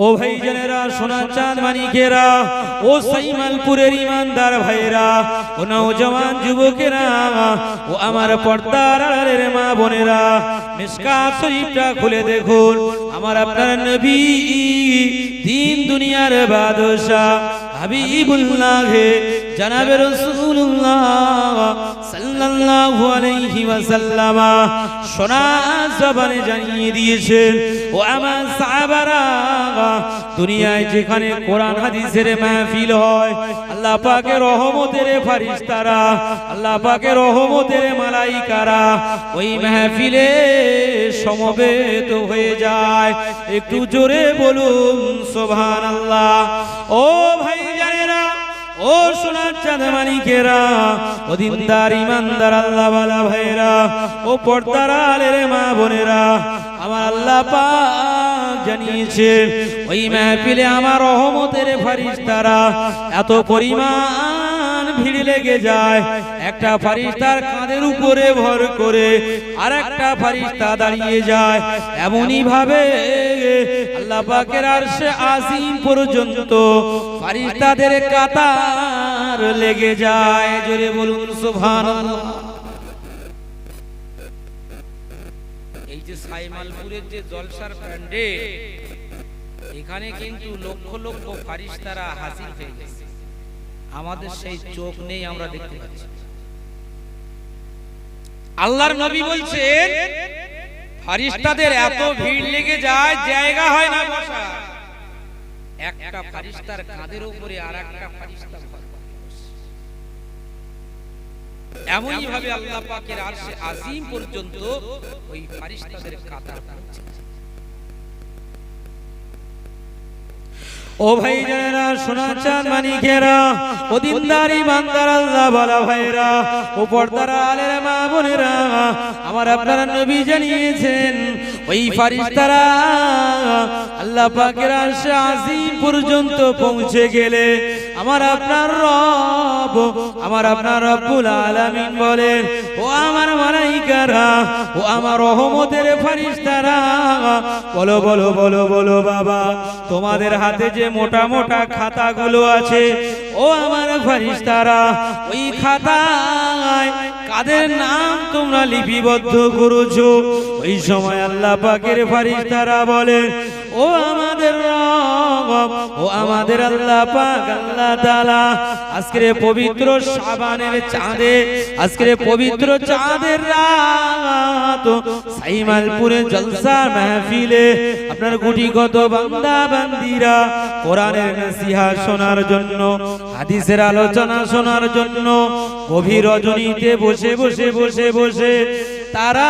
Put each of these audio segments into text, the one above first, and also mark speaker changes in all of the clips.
Speaker 1: ও ভাই জানেরা, সোনার চাঁদ মানিকেরা, ও সাইমালপুরের ইমানদার ভাইরা, ও নওজওয়ান যুবকেরা, ও আমার পর্দার আড়ালের মা বোনেরা, মিশকাত শরীফটা খুলে দেখুন। আমার আপনার নবী, দিন দুনিয়ার বাদশা, হাবিবুল্লাহ জনাবে রাসূলুল্লাহ সাল্লাল্লাহু আলাইহি ওয়াসাল্লাম সোনা জবানে জানিয়ে দিয়েছেন, ও আমার সাহাবারা, দুনিয়ায় যেখানে কোরআন হাদিসের মাহফিল হয়, আল্লাহ পাকের রহমতের ফেরেশতারা, আল্লাহ পাকের রহমতের মালাইকারা ওই মাহফিলে সমবেত হয়ে যায়। একটু জোরে বলুন সুবহানাল্লাহ। ও ভাই জানেরা, ও সোনার চাঁদ মানিকেরা, ও দিনদার ইমানদার আল্লাহ ওয়ালা ভাইরা, ও পর্দার আড়ালের মা বোনেরা, আমার আল্লাহ পাক জানিয়েছেন ওই মাহফিলে আমার রহমতের ফেরেশতারা এত পরিমাণ ভিড় লেগে যায়, একটা ফেরেশতার কাঁধের উপরে ভর করে আর একটা ফেরেশতা দাঁড়িয়ে যায়। এমনই ভাবে আল্লাহ পাকের আরশে আজিম পর্যন্ত ফেরেশতাদের কাতার লেগে যায়। জোরে বলুন সুবহানাল্লাহ। এই যে সাইমালপুরের যে জলসার প্যান্ডেল, এখানে কিন্তু লক্ষ লক্ষ ফেরেশতারা হাজির হয়ে গেছে। আমাদের সেই চোখ নেই, আমরা দেখতে পাচ্ছি। আল্লাহর নবী বলছেন ফেরেশতাদের এত ভিড় লেগে যায়, জায়গা হয় না বসা। একটা ফেরেশতার কাঁধের উপরে আরেকটা ফেরেশতা ভর করে বসে। এমনই ভাবে আল্লাহ পাকের আরশে আজিম পর্যন্ত ওই ফেরেশতাদের কাতার পৌঁছে। ও ভাই জানেরা, সোনার চাঁদ মানিকেরা, ও দিনদার ইমানদার আল্লাহ ওয়ালা ভাইরা, ও পর্দার আড়ালের মা বোনেরা, আমার আপনার নবী জানিয়েছেন ওই ফেরেশতারা আল্লাহ পাকের আরশে আজিম পর্যন্ত পৌঁছে গেলে আমার আপনার রব, আমার আপনার রব্বুল আলামিন বলেন, ও আমার মালাইকারা, ও আমার রহমতের ফেরেশতারা, বলো বলো বলো বলো বাবা, তোমাদের হাতে যে মোটা মোটা খাতাগুলো আছে, ও আমার ফেরেশতারা, ওই খাতায় কাদের নাম তোমরা লিপিবদ্ধ করেছো? ওই সময় আল্লাহ পাকের ফেরেশতারা বলে, ও আমাদের রব, ও আমাদের আল্লাহ পাক আল্লাহ তাআলা আজকের পবিত্র শাবানের চাঁদে, আজকের পবিত্র চাঁদের রাত সাইমালপুরে জলসা মাহফিলে আপনার গুটিগত বান্দা বান্দিরা কোরআনের নসিহত শোনার জন্য, হাদিসের আলোচনা শোনার জন্য গভীর রজনীতে বসে বসে বসে বসে তারা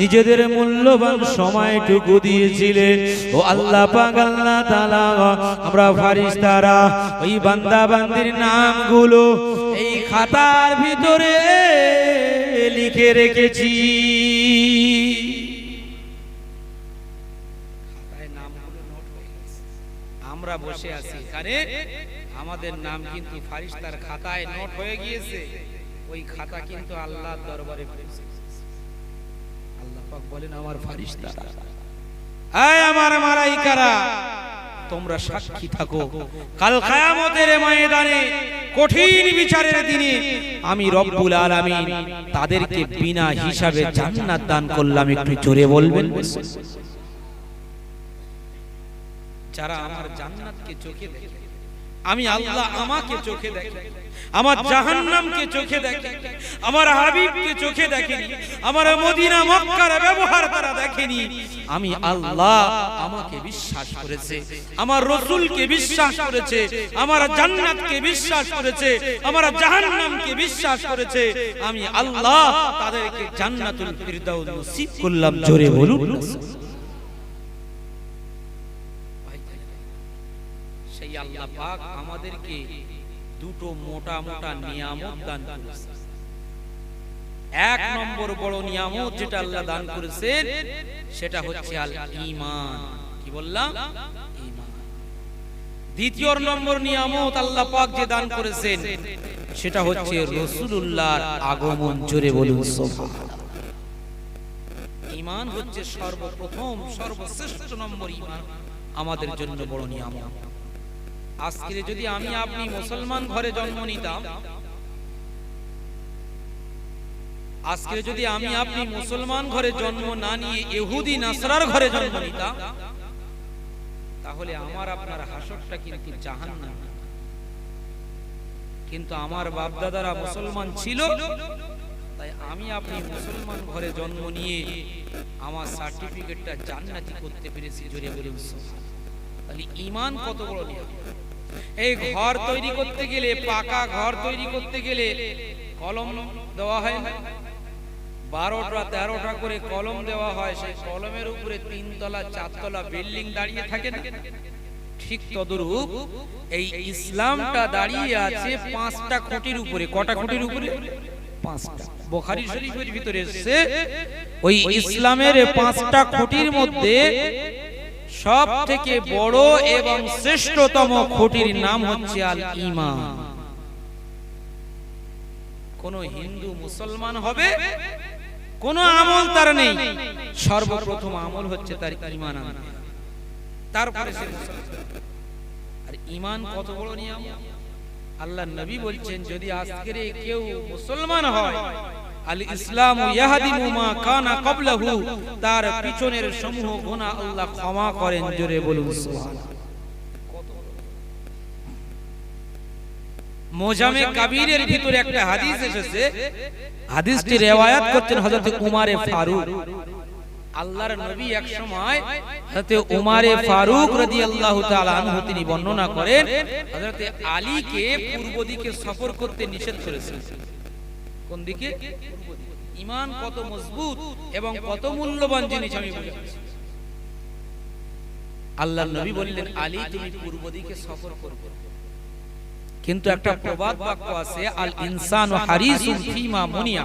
Speaker 1: নিজেদের মূল্যবান সময়টুকু দিয়েছিলেন। ও আল্লাহ পাক আল্লাহ তাআলা, আমরা ফেরেশতারা ওই বান্দা বান্দির নামগুলো এই খাতার ভিতরে লিখে রেখেছি। খাতায় নামগুলো নোট হয়ে গেছে, আমরা বসে আছি এখানে, আমাদের নাম কিন্তু ফেরেশতার খাতায় নোট হয়ে গিয়েছে। ওই খাতা কিন্তু আল্লাহর দরবারে পৌঁছে গেছে। আল্লাহ পাক বলেন, আমার ফেরেশতারা, আয় আমার মালাইকারা, তোমরা সাক্ষী থাকো, কাল কিয়ামতের ময়দানে কঠিন বিচারের দিনে আমি রব্বুল আলামিন তাদেরকে বিনা হিসাবে জান্নাত দান করলাম। একটু জোরে বলবেন। যারা আমার জান্নাতকে চোখে দেখে, আমি আল্লাহ আমাকে চোখে দেখে, আমার জাহান্নামকে চোখে দেখে, আমার হাবিবকে চোখে দেখেনি, আমার মদিনা মক্কার ব্যবহার তারা দেখেনি, আমি আল্লাহ আমাকে বিশ্বাস করেছে, আমার রাসূলকে বিশ্বাস করেছে, আমার জান্নাতকে বিশ্বাস করেছে, আমার জাহান্নামকে বিশ্বাস করেছে, আমি আল্লাহ তাদেরকে জান্নাতুল ফিরদাউস নসিব করলাম। জোরে বলুন। সেই আল্লাহ পাক আমাদেরকে দুটো মোটা মোটা নিয়ামত দান করেছে। এক নম্বর বড় নিয়ামত যেটা আল্লাহ দান করেছেন সেটা হচ্ছে আল ঈমান। কি বললাম? ঈমান। দ্বিতীয় নম্বর নিয়ামত আল্লাহ পাক যে দান করেছেন সেটা হচ্ছে রাসূলুল্লাহর আগমন। জোরে বলুন সুবহানাল্লাহ। ঈমান হচ্ছে সর্বপ্রথম সর্বশ্রেষ্ঠ নম্বর ঈমান আমাদের জন্য বড় নিয়ামত। আজকে যদি আমি আপনি মুসলমান ঘরে জন্ম নিতাম, আজকে যদি আমি আপনি মুসলমান ঘরে জন্ম না নিয়ে ইহুদি নাসরার ঘরে জন্ম নিতাম, তাহলে আমার আপনার হাসরটা কিন্তু জাহান্নাম। কিন্তু আমার বাপ দাদারা মুসলমান ছিল, তাই আমি আপনি মুসলমান ঘরে জন্ম নিয়ে আমার সার্টিফিকেটটা জান্নাতি করতে পেরেছি। জোরে বলুন সুবহানাল্লাহ। তাহলে ঈমান কত বড় নিয়ামত। এই ঘর তৈরি করতে গেলে, পাকা ঘর তৈরি করতে গেলে কলম দেওয়া হয় না? 12টা 13টা করে কলম দেওয়া হয়। সেই কলমের উপরে 3 তলা 4 তলা বিল্ডিং দাঁড়িয়ে থাকে না? ঠিক তদ্রূপ এই ইসলামটা দাঁড়িয়ে আছে 5টা খুঁটির উপরে। কটা খুঁটির উপরে? 5টা। বুখারী শরীফের ভিতরে এসেছে ওই ইসলামের 5টা খুঁটির মধ্যে সব থেকে বড় এবং শ্রেষ্ঠতম খুঁটির নাম হচ্ছে আল ঈমান। কোন হিন্দু মুসলমান হবে, কোন আমল তার নেই, সর্বপ্রথম আমল হচ্ছে তার ঈমান আনতে, তারপরে সে মুসলমান। আর ঈমান কত বড় নিয়ামত। আল্লাহর নবী বলছেন, যদি আজকের কেউ মুসলমান হয়, আল ইসলামু ইয়াহদিমু মা কানা ক্বাবলাহু, তার পিছনের সমূহ গুনাহ আল্লাহ ক্ষমা করেন। জোরে বলুন সুবহানাল্লাহ। মোজামে কাবীরের ভিতরে একটা হাদিস এসেছে, হাদিসটি riwayat করছেন হযরত উমারে ফারুক। আল্লাহর নবী এক সময় হযরত উমারে ফারুক রাদিয়াল্লাহু তাআলা আনহু তিনি বর্ণনা করেন, হযরত আলীকে পূর্ব দিকে সফর করতে নিষেধ করেছেন। কোন দিকে? ঈমান কত মজবুত এবং কত মূল্যবান জিনিস আমি বুঝাচ্ছি। আল্লাহর নবী বললেন, আলী তুমি পূর্ব দিকে সফর করবে। কিন্তু একটা প্রবাদ বাক্য আছে, আল ইনসানু হারিসুন ফিমা মুনিয়া,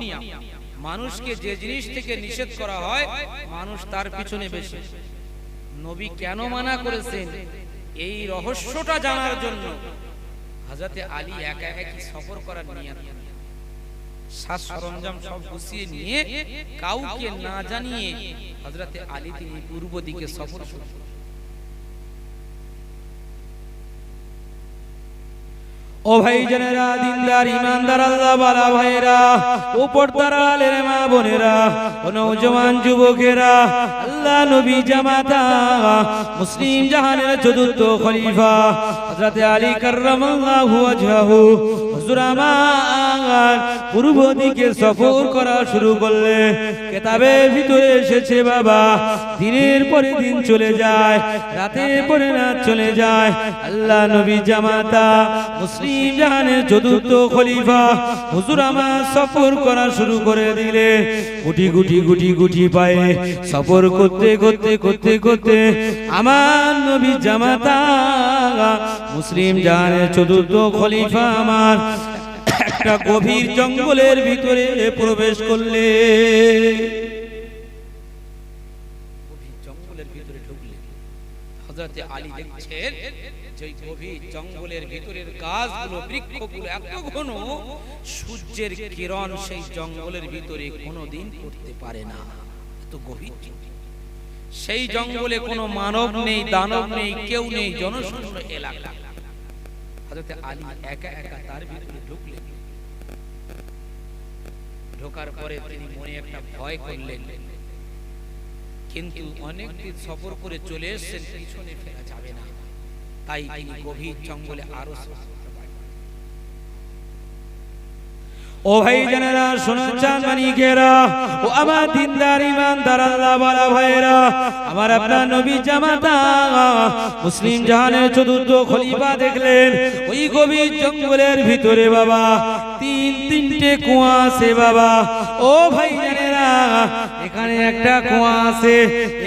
Speaker 1: মানুষকে যে জিনিস থেকে নিষেধ করা হয় মানুষ তার পিছনে বেশি। নবী কেন মানা করেছেন এই রহস্যটা জানার জন্য হযরত আলী একা একা সফর করার নিয়ত, সাজ সরঞ্জাম সব গুছিয়ে নিয়ে কাউকে না জানিয়ে হযরত আলী তিনি পূর্ব দিকে সফর শুরু করেন। ও ভাই জানেরা, দিনদার ইমানদার আল্লাহ ওয়ালা ভাইরা, ও পর্দার আলের মা বোনেরা, ও নওজওয়ান যুবকেরা, আল্লাহ নবী জামাতা মুসলিম জাহানের চতুর্থ খলিফা হযরত আলী কাররামাল্লাহু ওয়াজহাহু হুজুর আমার পূর্ব দিকে সফর করা শুরু করলে। কিতাবের ভিতরে এসেছে বাবা, দিনের পরে দিন চলে যায়, রাতের পরে রাত চলে যায়, আল্লাহ নবী জামাতা মুসলিম জাহানের চতুর্থ খলিফা হুজুর আমার সফর করা শুরু করে দিলে। গুটি গুটি গুটি গুটি পায়ে সফর করতে করতে করতে করতে আমার নবী জামাতা মুসলিম জাহানের চতুর্থ খলিফা আমার একটা গভীর জঙ্গলের ভিতরে প্রবেশ করলে। গভীর জঙ্গলের ভিতরে ঢুকলে হযরত আলী দেখছেন যে গভীর জঙ্গলের ভিতরের গাছগুলো বৃক্ষগুলো এত ঘন, সূর্যের কিরণ সেই জঙ্গলের ভিতরে কোনোদিন পড়তে পারে না, এত গভীর। সেই জঙ্গলে কোনো মানব নেই, দানব নেই, কেউ নেই, জনশূন্য এলাকা। হযরত আলী একা একা তার ভিতরে ঢুকলেন। ঢোকার পরে তিনি মনে একটা ভয় করলেন, কিন্তু অনেক দিন সফর করে চলে এসেছেন, পিছনে ফেরা যাবে না, তাই তিনি গভীর জঙ্গলে আরো ও ভাই জানেরা, শোনো চাঁদ মানিকেরা, ও আমার দিনদার ইমানদার আল্লাহ ওয়ালা ভাইরা, আমার আপনার নবী জামাতা মুসলিম জাহানের চতুর্থ খলিফা দেখলেন ওই গভীর জঙ্গলের ভিতরে বাবা তিনটে কুয়া আছে বাবা। ও ভাই জানেরা, এখানে একটা কুয়া আছে,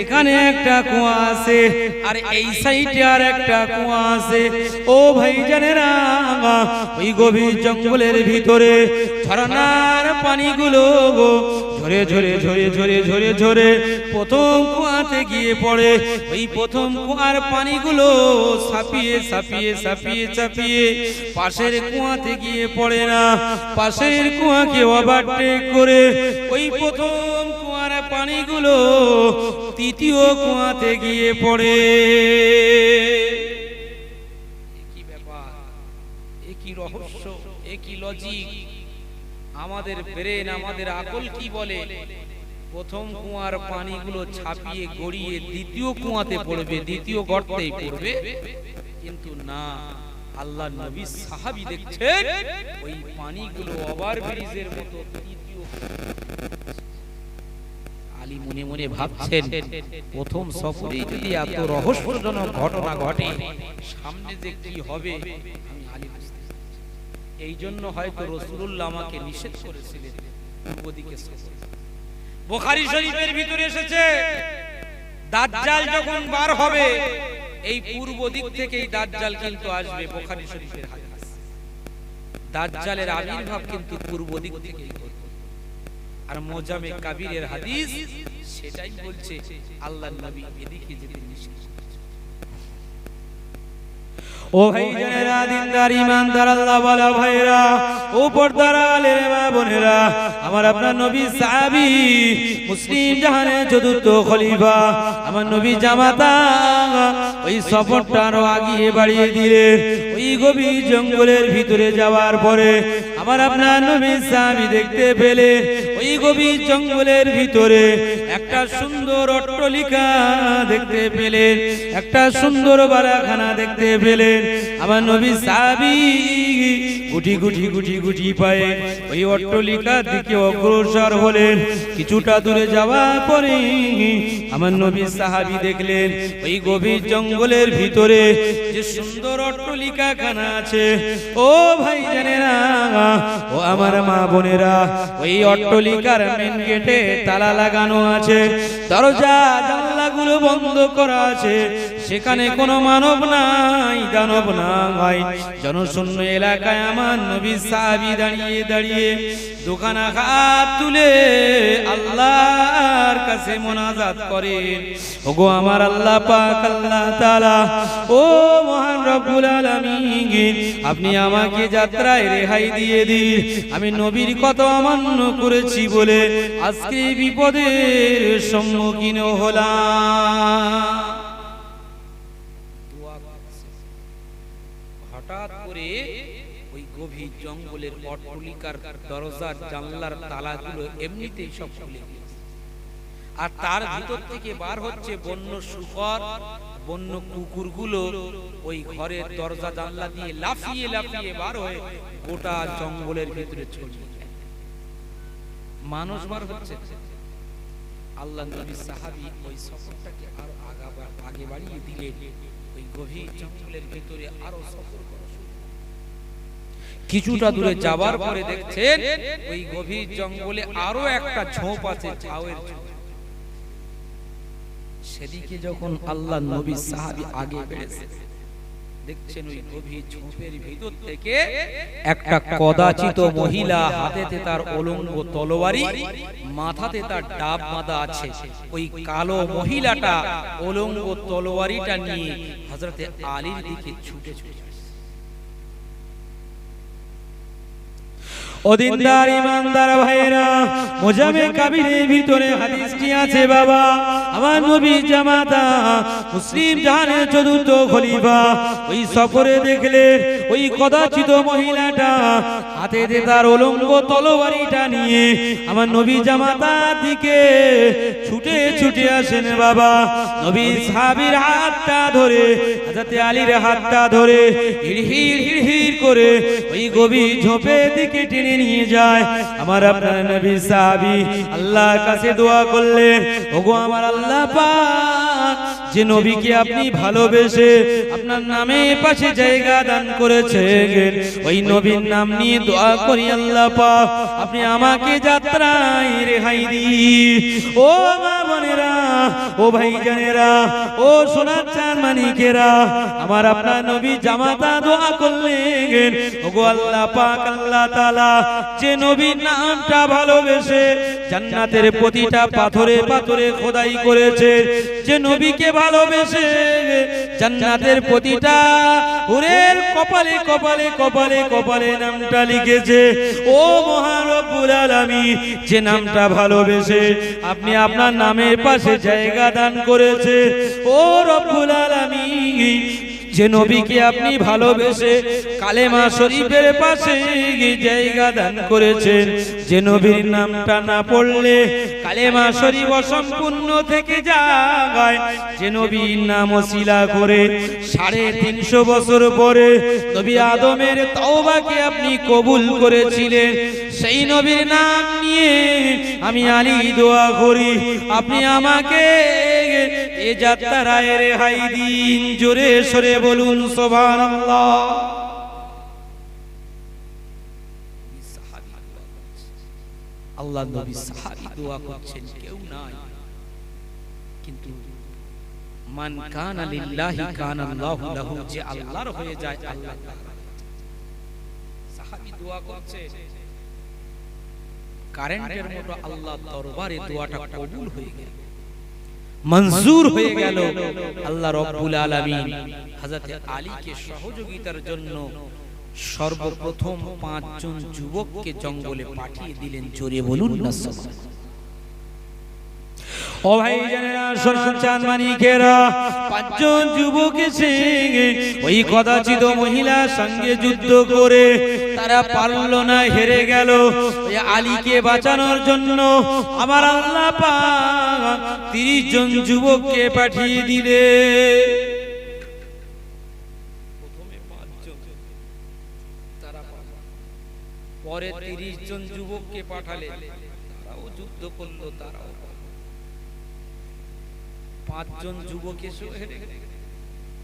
Speaker 1: এখানে একটা কুয়া আছে, আর এই সাইডে আর একটা কুয়া আছে। ও ভাই জানেরা, ওই গভীর জঙ্গলের ভিতরে ঝরনার পানিগুলো ঝরে ঝরে ঝরে ঝরে ঝরে ঝরে প্রথম কুয়াতে গিয়ে পড়ে। ওই প্রথম কুয়ার পানিগুলো ছাপিয়ে ছাপিয়ে ছাপিয়ে ছাপিয়ে পাশের কুয়াতে গিয়ে পড়ে না, পাশের কুয়াকে ওভারটেক করে ওই প্রথম কুয়া কুয়ার পানিগুলো তৃতীয় কুয়াতে গিয়ে পড়ে। কি ব্যাপার, কি রহস্য, কি লজিক, আমাদের ব্রেন আমাদের আকল কি বলে? প্রথম কুয়ার পানিগুলো ছাপিয়ে গড়িয়ে দ্বিতীয় কুয়াতে পড়বে, দ্বিতীয় গর্তেই পড়বে। কিন্তু না, আল্লাহ নবী সাহাবী দেখছেন ওই পানিগুলো ওভার ব্রিজের মতো তৃতীয়। আলী মনে মনে ভাবছেন, প্রথম সফরেই যদি এত রহস্যজনক ঘটনা ঘটে, সামনে যে কি হবে আমি আলী বুঝতে পারছি। এই জন্য হয়তো রাসূলুল্লাহ আমাকে নিষেধ করেছিলেন পূর্ব দিকে সফর। বুখারী শরীফের ভিতরে এসেছে, দাজ্জাল যখন বার হবে এই পূর্ব দিক থেকেই দাজ্জাল কিন্তু আসবে। বুখারী শরীফের হাদিস, দাজ্জালের আবির্ভাব কিন্তু পূর্ব দিক থেকেই হবে। আর মুজামে কাবীরের হাদিস সেটাই বলছে, আল্লাহর নবী এদিকে যেতে নিষেধ করেছেন। ও ভাই জানেরা, দিনদার ইমানদার আল্লাহ ওয়ালা ভাইরা, ও পর্দার আলের মা বোনেরা, আমার আপনার নবী সাহাবী, মুসলিম জাহানের চতুর্থ খলিফা, আমার নবী জামাতা ওই সফরটা আরো আগিয়ে বাড়িয়ে দিলেন। ওই গভীর জঙ্গলের ভিতরে যাওয়ার পরে আমার আপনার নবী সাহাবী দেখতে পেলেন ওই গভীর জঙ্গলের ভিতরে একটা সুন্দর অট্টালিকা দেখতে পেলেন, একটা সুন্দর বালাখানা দেখতে পেলেন। আমার নবী সাহাবী গুটি গুটি গুটি গুটি পায়ে ওই অট্টালিকার দিকে অগ্রসর হলেন। কিছুটা দূরে যাওয়ার পরে আমার নবী সাহাবী দেখলেন ওই গভীর জঙ্গলের ভিতরে যে সুন্দর অট্টালিকা খানা আছে। ও ভাই জানেরা, ও আমার মা বোনেরা, ওই অট্টালিকার মেন গেটে তালা লাগানো আছে, দরজা জানলাগুলো বন্ধ করা আছে। সেখানে কোনো মানব নাই, দানব নাই, জনশূন্য এলাকায় আমার নবী সাহাবী দাঁড়িয়ে দাঁড়িয়ে দোকান হাত তুলে আল্লাহর কাছে মোনাজাত করেন। ওগো আমার আল্লাহ পাক, আল্লাহ তাআলা, ও মহান রব্বুল আলামিন, আপনি আমাকে যাত্রায় রেহাই দিয়ে দিন। আমি নবীর কথা অমান্য করেছি বলে আজকে বিপদের সম্মুখীন হলাম। হঠাৎ করে ওই গভীর জঙ্গলের অট্টালিকার দরজার জানলার তালাগুলো এমনিতেই সব খুলে গেছে, আর তার ভিতর থেকে বার হচ্ছে বন্য শূকর, বন্য কুকুরগুলো ওই ঘরের দরজা জানলা দিয়ে লাফিয়ে লাফিয়ে বার হয়ে গোটা জঙ্গলের ভিতরে ছড়িয়ে যায়। মানুষ বার হচ্ছে। আল্লাহ নবী সাহাবী ওই সফরটাকে আরো আগে বাড়িয়ে দিলেন। ওই গভীর জঙ্গলের ভিতরে আরো সফর করা শুরু। কিছুটা দূরে যাবার পরে দেখছেন ওই গভীর জঙ্গলে আরো একটা ঝোপ আছে, ঝাউয়ের ঝোপ। সেদিকে যখন আল্লাহ নবী সাহাবী আগে বেড়েছে, দেখছেন ওই গভীর ঝোপের ভিতর থেকে একটা কদাচিত মহিলা, হাতেতে তার উলঙ্গ তলোয়ারি, মাথাতে তার ডাব বাঁধা আছে। ওই কালো মহিলাটা উলঙ্গ তলোয়ারিটা নিয়ে হযরতে আলীর দিকে ছুটে ছুটে আসছে। ও দিনদার ইমানদার ভাইরা, মুজামে কাবীরের ভিতরে হাদিসটি আছে বাবা। আমার নবী জামাতা মুসলিম জাহানের চতুর্থ খলিফা ওই সফরে দেখলেন ওই কদাচিত মহিলাটা হাতে তার উলঙ্গ তলোয়ারিটা নিয়ে আমার নবী জামাতার দিকে ছুটে ছুটে আসেন বাবা। নবী সাহাবীর হাতটা ধরে, হযরতে আলীর হাতটা ধরে হিড়হিড় হিড়হিড় করে ওই গভীর ঝোপের দিকে টেনে নিয়ে যায়। আমার আপনার নবী সাহাবী আল্লাহর কাছে দোয়া করলেন, ওগো আমার আল্লাহ পাক, যে নবীকে আপনি ভালোবেসে আপনার নামে পাশে জায়গা দান করেছেন, ওই নবীর নাম নিয়ে দোয়া করি আল্লাহ পাক আপনি আমাকে যাত্রায় রেহাই দিন। ও মা বোনেরা, ও ভাইজানেরা, ও সোনার চাঁদ মানিকেরা, আমার আপনার নবী জামাতা দোয়া করলেন, ওগো আল্লাহ পাক, আল্লাহ তাআলা, যে নবীর নামটা ভালোবেসে জান্নাতের প্রতিটা পাথরে পাথরে খোদাই করেছে, যে নবীকে ভালোবেসে জান্নাতের প্রতিটা হুরের কপালে কপালে কপালে কপালে নামটা লিখেছে। ও মহান রব্বুল আলামিন, যে নামটা ভালোবেসে আপনি আপনার নামের পাশে জায়গা দান করেছে, ও রব্বুল আলামিন, যে নবীকে আপনি ভালোবেসে কালেমা শরীফের পাশে জায়গা দান করেছেন, যে নবীর নামটা না পড়লে কালেমা শরীফ অসম্পূর্ণ থেকে যায়, যে নবীর নাম ওসিলা করে 350 বছর পরে নবী আদমের তওবাকে আপনি কবুল করেছিলেন, সেই নবীর নাম নিয়ে আমি আলী দোয়া করি, আপনি আমাকে এ যাত্রায় রেহাই দিন। জোরে সরে বলুন সুবহানাল্লাহ। আল্লাহ নবী সাহাবী দোয়া করছেন, কেউ নাই, কিন্তু মান কানা লিল্লাহি কানা আল্লাহু লাহু, যে আল্লাহর হয়ে যায় আল্লাহ। সাহাবী দোয়া করছে, কারেন্টের মতো আল্লাহ দরবারে দোয়াটা কবুল হয়ে গেল, মঞ্জুর হয়ে গেল। আল্লাহ রাব্বুল আলামিন হযরত আলীকে সহযোগিতার জন্য সর্বপ্রথম 5 জন যুবককে জঙ্গলে পাঠিয়ে দিলেন। জোরে বলুন না সুবহানাল্লাহ। ও ভাই জানেরা, শুনছেন মানিকেরা, 5 জন যুবক এসে ওই কদাচিত মহিলার সঙ্গে যুদ্ধ করে তারা পারল না, হেরে গেল। ওই আলীকে বাঁচানোর জন্য আমার আল্লাহ পাক 30 জন যুবককে পাঠিয়ে দিলে। প্রথমে 5 জন, তারা পরে 30 জন যুবককে পাঠালে, তারাও যুদ্ধ করলো, তারাও 5 জন যুবক এসেও হেরে গেল,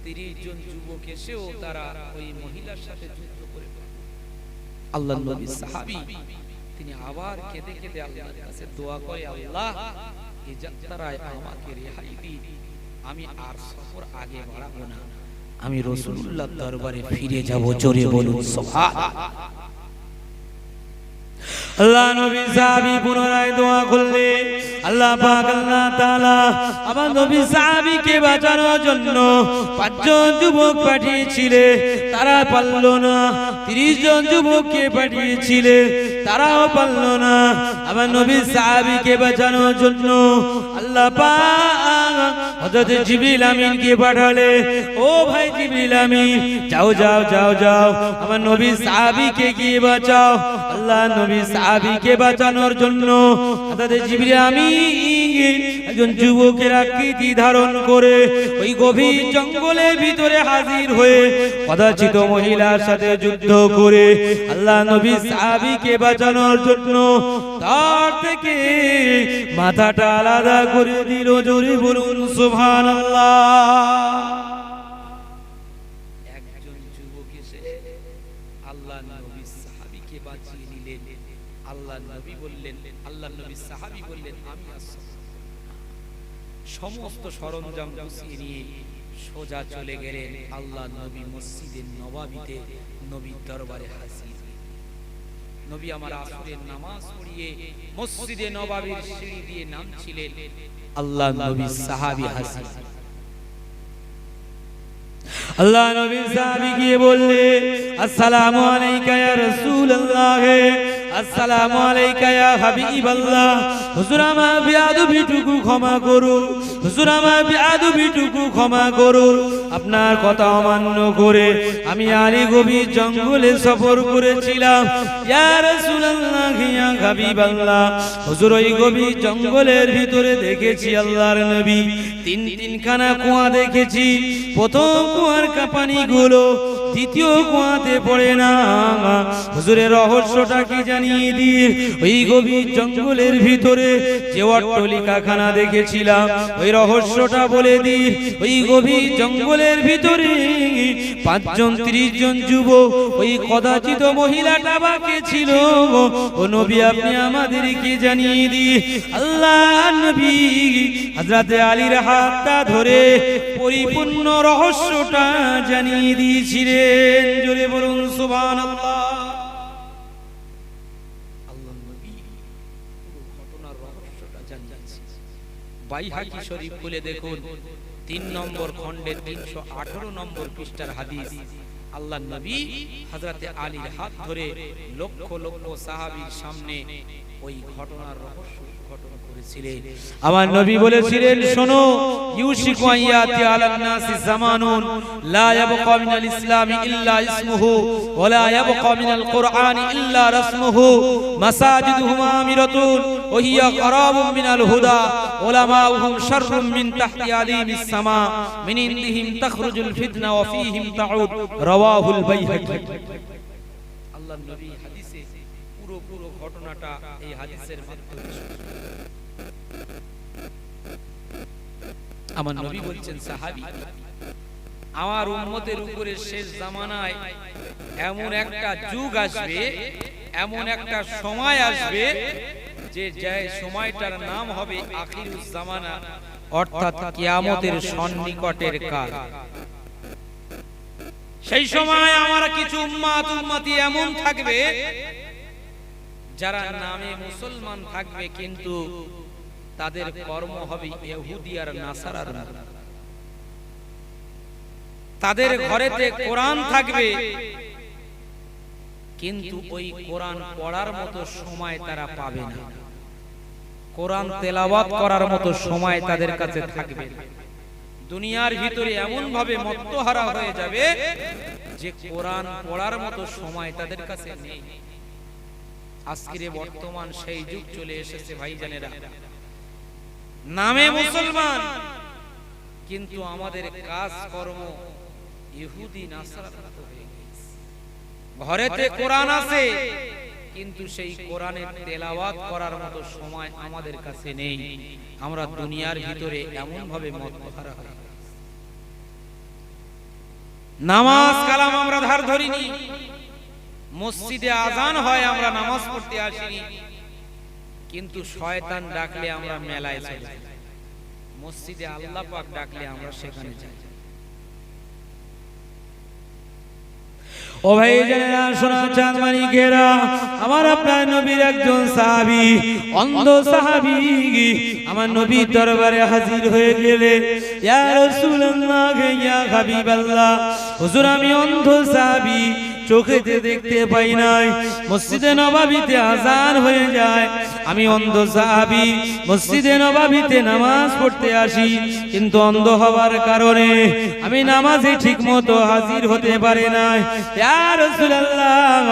Speaker 1: 30 জন যুবক এসেও তারা ওই মহিলার সাথে যুদ্ধ করে। আল্লাহর নবী সাহাবী তিনি আবার কেঁদে কেঁদে আল্লাহর কাছে দোয়া করে, আল্লাহ এই যাত্রায় আমাকে রেহাই দিন, আমি আর সফর আগে বাড়াবো না, আমি রাসূলুল্লাহর দরবারে ফিরে যাব। জোরে বলুন সুবহানাল্লাহ। আল্লাহ নবী সাহাবী পুনরায় দোয়া করলেন, আল্লাহ পাক আল্লাহ তাআলা আমার নবী সাহাবীকে বাঁচানোর জন্য 5 জন যুবক পাঠিয়েছিলেন, তারা পারল না। 30 জন যুবককে পাঠিয়েছিলেন, তারাও পারল না। আমার নবী সাহাবীকে বাঁচানোর জন্য আল্লাহ পাক হযরত জিবরিল আমিনকে পাঠালে। ও ভাই জিবরিল আমিন, যাও যাও যাও যাও, আমার নবী সাহাবীকে গিয়ে বাঁচাও। আল্লাহ নবী সাহাবীকে বাঁচানোর জন্য হযরত জিবরিল আমিন একজন যুবকের আকৃতি ধারণ করে ওই গভীর জঙ্গলের ভিতরে হাজির হয়ে কদাচিত মহিলার সাথে যুদ্ধ করে আল্লাহ নবী সাহাবীকে বাঁচানোর জন্য তার থেকে মাথাটা আলাদা করে দিল। জোরে বলুন সুবহানাল্লাহ। একজন যুবক এসে আল্লাহ নবী সাহাবীকে বাঁচিয়ে নিলেন। আল্লাহ নবী বললেন, আল্লাহ নবী সাহাবী বললেন, আমি আসছি। সমস্ত সরঞ্জাম গুছিয়ে নিয়ে সোজা চলে গেলেন আল্লাহ নবী মসজিদে নববীতে নবীর দরবারে হাজির। নবী আমার আসরের নামাজ পড়িয়ে মসজিদে নববীর সিঁড়ি দিয়ে নামছিলেন, আল্লাহ নবী সাহাবী হাজির। আল্লাহ নবী সাহাবী গিয়ে বললেন, আসসালামু আলাইকা ইয়া রাসূলুল্লাহ, আসসালামু আলাইকা ইয়া হাবিবাল্লাহ। হুজুর আমার বেয়াদবিটুকু ক্ষমা করুন, হুজুর আমার বেয়াদবিটুকু ক্ষমা করুন। আপনার কথা অমান্য করে আমি আলী গভীর জঙ্গলে সফর করেছিলাম। ইয়া রাসূলুল্লাহ ইয়া হাবিবাল্লাহ, হুজুর ওই গভীর জঙ্গলের ভিতরে দেখেছি আল্লাহর নবী 3খানা কুয়া দেখেছি। প্রথম কুয়ার পানিগুলো দ্বিতীয় কুয়াতে পড়ে না। হুজুরের রহস্যটা কি জানিয়ে দিয়ে ওই গভীর জঙ্গলের ভিতরে যে অট্টালিকাখানা দেখেছিলাম ওই রহস্যটা বলে দিই। ওই গভীর জঙ্গলের ভিতরে 5 জন 30 জন যুবক ওই কদাচিত মহিলাটা বাকি ছিল। ও নবী আপনি আমাদেরকে জানিয়ে দিই, আল্লাহ নবী হযরত আলীর হাতটা ধরে পরিপূর্ণ রহস্যটা জানিয়ে দিয়েছিলেন। জোরে বলুন সুবহানাল্লাহ। আল্লাহ নবী পুরো ঘটনার রহস্যটা জানিয়েছেন। বাইহাকি শরীফ খুলে দেখুন 3 নম্বর খণ্ডের 318 নম্বর পৃষ্ঠার হাদিস। আল্লাহর নবী হযরতে আলীর হাত ধরে লক্ষ লক্ষ সাহাবীর সামনে ওই ঘটনার রহস্য উদ্ঘাটন করেছিলেন। আমার নবী বলেছিলেন, শোনো, ইউশিকু আয়াতি আলান নাসি জামানুন লা ইয়াবকা মিনাল ইসলামি ইল্লা ইসমুহু ওয়া লা ইয়াবকা মিনাল কুরআনি ইল্লা রাসমুহু মাসাজিদুহুম আমিরাতুন ওয়া হিয়া কারাবুম মিনাল হুদা উলামাউহুম শাররুম মিন তাহতি আলিমিস সামা মিন ইনদিহিম তাখরুজুল ফিতনা ওয়া ফীহিম তাউদ রাওয়াহুল বাইহাকি। আল্লাহর নবী হাদিসে পুরো ঘটনাটা এই হাদিসের মাধ্যমে আমার নবী বলছেন, সাহাবী, আমার উম্মতের উপরে শেষ জামানায় এমন একটা যুগ আসবে, এমন একটা সময় আসবে যে সময়টার নাম হবে আখিরুজ জামানা, অর্থাৎ কিয়ামতের সন্নিকটের কাল। সেই সময় আমার কিছু উম্মতি এমন থাকবে যারা নামে মুসলমান থাকবে, কিন্তু তাদের কর্ম হবে ইহুদি আর নাসারার মতো। তাদের ঘরেতে কোরআন থাকবে, কিন্তু ওই কোরআন পড়ার মতো সময় তারা পাবে না, কোরআন তেলাওয়াত করার মতো সময় তাদের কাছে থাকবে না। দুনিয়ার ভিতরে এমন ভাবে মত্তহারা হয়ে যাবে যে কোরআন পড়ার মতো সময় তাদের কাছে নেই। আজকের বর্তমান সেই যুগ চলে এসেছে ভাইজানেরা, নামে মুসলমান কিন্তু আমাদের কাজ কর্ম ইহুদি নাসারার মতো হয়ে গেছে। ঘরেতে কোরআন আছে কিন্তু সেই কোরআনের তেলাওয়াত করার মতো সময় আমাদের কাছে নেই। আমরা দুনিয়ার ভিতরে এমন ভাবে মত্তহারা হয়ে গেছি। নামাজ কালাম আমরা ধার ধরিনি, মসজিদে আজান হয় আমরা নামাজ পড়তে আসিনি, কিন্তু শয়তান ডাকলে আমরা মেলায় চলে যাই, মসজিদে আল্লাহ পাক ডাকলে আমরা সেখানে যাই। ও ভাই জানেরা, শোনা চাঁদ মানিকেরা, আমার আপনার নবীর একজন সাহাবী, অন্ধ সাহাবী, আমার নবীর দরবারে হাজির হয়ে গেলে, ইয়া রাসূলুল্লাহ, ইয়া হাবিবাল্লাহ, হুজুর আমি অন্ধ সাহাবী, চোখেতে দেখতে পাই নাই, মসজিদে নববীতে আজান হয়ে যায়, আমি অন্ধ সাহাবী, মসজিদে নববীতে নামাজ পড়তে আসি, কিন্তু অন্ধ হওয়ার কারণে আমি নামাজে ঠিকমতো হাজির হতে পারি না। ইয়া রাসূলুল্লাহ,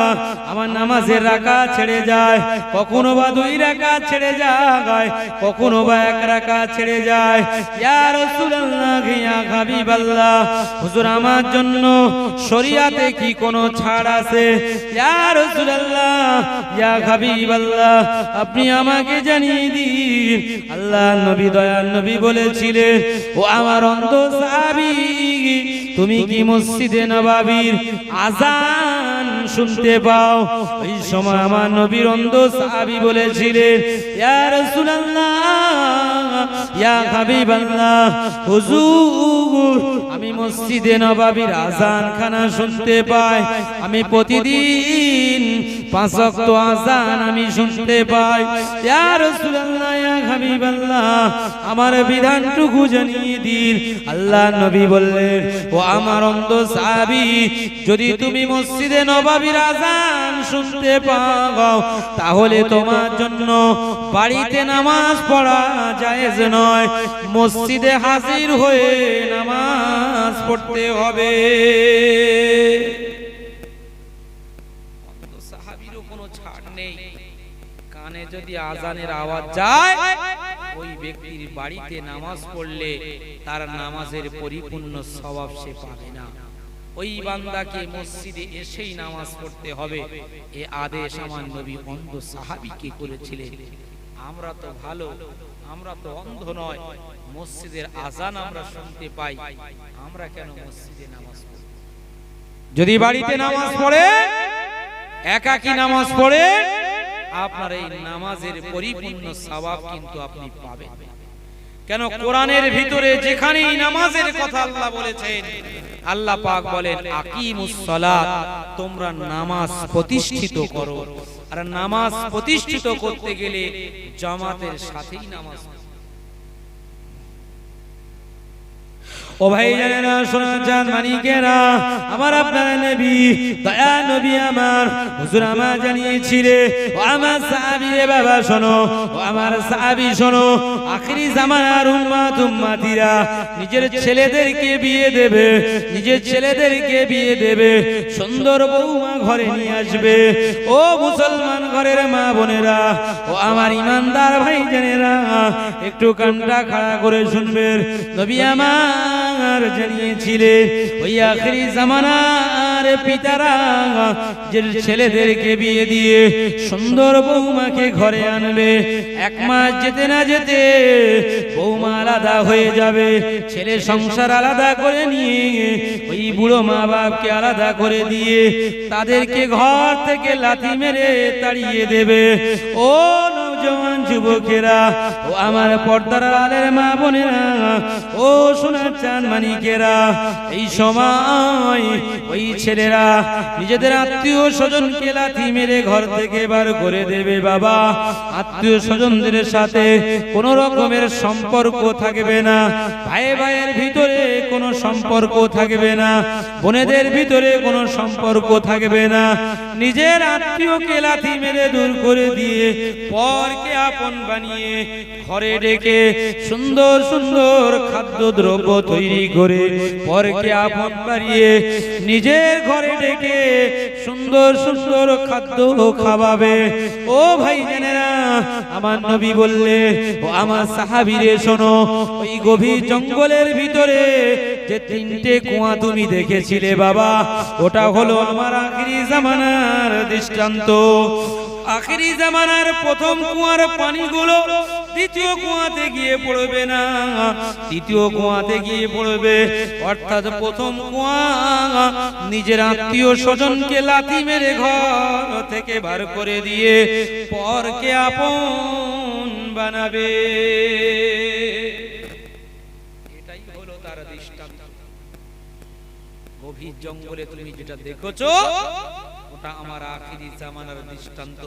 Speaker 1: আমার নামাজের রাকাত ছেড়ে যায়, কখনো বা 2 রাকাত ছেড়ে যায়, কখনো বা 1 রাকাত ছেড়ে যায়। ইয়া রাসূলুল্লাহ, ইয়া হাবিবাল্লাহ, হুজুর আমার জন্য শরীয়তে কি কোনো ছাড় আছে? ইয়া রাসূলুল্লাহ, ইয়া হাবিবাল্লাহ, আপনি আমাকে জানিয়ে দিন। আল্লাহ নবী, দয়ার নবী বলেছিলেন, ও আমার অন্ধ সাহাবী, তুমি কি মসজিদে নববীর আজান শুনতে পাও? ওই সময় আমার নবীর অন্ধ সাহাবী বলেছিলেন, ইয়া রাসূলুল্লাহ, ইয়া হাবিবাল্লাহ, হুজুর আমি মসজিদে নববীর আজান খানা শুনতে পাই, আমি প্রতিদিন 5 ওয়াক্ত আজান আমি শুনতে পাই। ইয়া রাসূলুল্লাহ, ইয়া হাবিবাল্লাহ, আমার বিধানটুকু জানিয়ে দিন। আল্লাহ নবী বললেন, ও আমার অন্ধ সাহাবী, যদি তুমি মসজিদে নববীর আজান শুনতে পাও, তাহলে তোমার জন্য বাড়িতে নামাজ পড়া জায়েজ নয়, মসজিদে হাজির হয়ে নামাজ পড়তে হবে। সাহাবীরও কোনো ছাড় নেই, কানে যদি আজানের আওয়াজ যায়, ওই ব্যক্তির বাড়িতে নামাজ পড়লে তার নামাজের পরিপূর্ণ সওয়াব সে পাবে না। ওই বান্দাকে মসজিদে এসেই নামাজ পড়তে হবে। এই আদেশ আমার নবী অন্ধ সাহাবীকে করেছিলেন। আমরা তো ভালো, আমরা তো অন্ধ নয়, মসজিদের আজান আমরা শুনতে পাই, আমরা কেন মসজিদে নামাজ পড়ব? যদি বাড়িতে নামাজ পড়ে, একাকী নামাজ পড়ে, আপনার এই নামাজের পরিপূর্ণ সওয়াব কিন্তু আপনি পাবেন। কেন কোরআনের ভিতরে যেখানেই নামাজের কথা আল্লাহ বলেছেন, আল্লাহ পাক বলেন আকিমুস সালাত, তোমরা নামাজ প্রতিষ্ঠিত করো। আর নামাজ প্রতিষ্ঠিত করতে গেলে জামাতের সাথেই নামাজ, ও ভাই জানেনা সোনা চাঁদ মানিকেরা, আমার আপনার নবী দয়া নবী আমার হুজুর আমার জানিয়েছিলে, ও আমার সাহাবী রে বাবা শোনো, ও আমার সাহাবী শোনো, আখিরি জামানার উম্মত উম্মতিরা নিজের ছেলেদেরকে বিয়ে দেবে, নিজের ছেলেদেরকে বিয়ে দেবে, সুন্দর বৌমা ঘরে নিয়ে আসবে। ও মুসলমান ঘরের মা বোনেরা, ও আমার ইমানদার ভাই জানেরা, একটু কানটা খাড়া করে শুনবেন। নবী আমার জানিয়েছিলে ওই আখিরি জামানার পিতারা যে ছেলেদেরকে বিয়ে দিয়ে সুন্দর বৌমাকে ঘরে আনবে, এক মাস যেতে না যেতে বৌমা আলাদা হয়ে যাবে, ছেলে সংসার আলাদা করে নিয়ে ওই বুড়ো মা বাপকে আলাদা করে দিয়ে তাদেরকে ঘর থেকে লাথি মেরে তাড়িয়ে দেবে। ও নওজওয়ান যুবকেরা, ও আমার পর্দার আলের মা বোনেরা, ও সোনার চাঁদ মানিকেরা, এই সময় ওই ছেলেরা নিজেদের আত্মীয় স্বজনকে লাথি মেরে ঘর থেকে বার করে দেবে। বাবা, আত্মীয় স্বজনদের সাথে কোনো রকমের সম্পর্ক থাকবে না, ভাই ভাইয়ের ভিতরে কোনো সম্পর্ক থাকবে না, বোনেদের ভিতরে কোনো সম্পর্ক থাকবে না। নিজের আত্মীয়কে লাথি মেরে দূর করে দিয়ে পরকে আপন বানিয়ে ঘরে ডেকে সুন্দর সুন্দর খাদ্যদ্রব্য তৈরি করে পরকে আপন বানিয়ে নিজের ঘরে ডেকে সুন্দর সুন্দর খাদ্য খাওয়াবে। ও ভাই জানেরা, আমার নবী বললে, ও আমার সাহাবীরে শোনো, ওই গভীর জঙ্গলের ভিতরে যে তিনটে কুয়া তুমি দেখেছিলে বাবা, ওটা হলো আমার আখিরি জামানার দৃষ্টান্ত। আখিরি জামানার প্রথম কুয়ার পানিগুলো দ্বিতীয় কুয়াতে গিয়ে পড়বে না, তৃতীয় কুয়াতে গিয়ে পড়বে। অর্থাৎ প্রথম কুয়া নিজের আত্মীয় স্বজনকে লাথি মেরে ঘর থেকে বার করে দিয়ে পরকে আপন বানাবে, এটাই হলো তার দৃষ্টান্ত। গভীর জঙ্গলে তুমি যেটা দেখেছো ওটা আমার আখিরি জামানার দৃষ্টান্ত।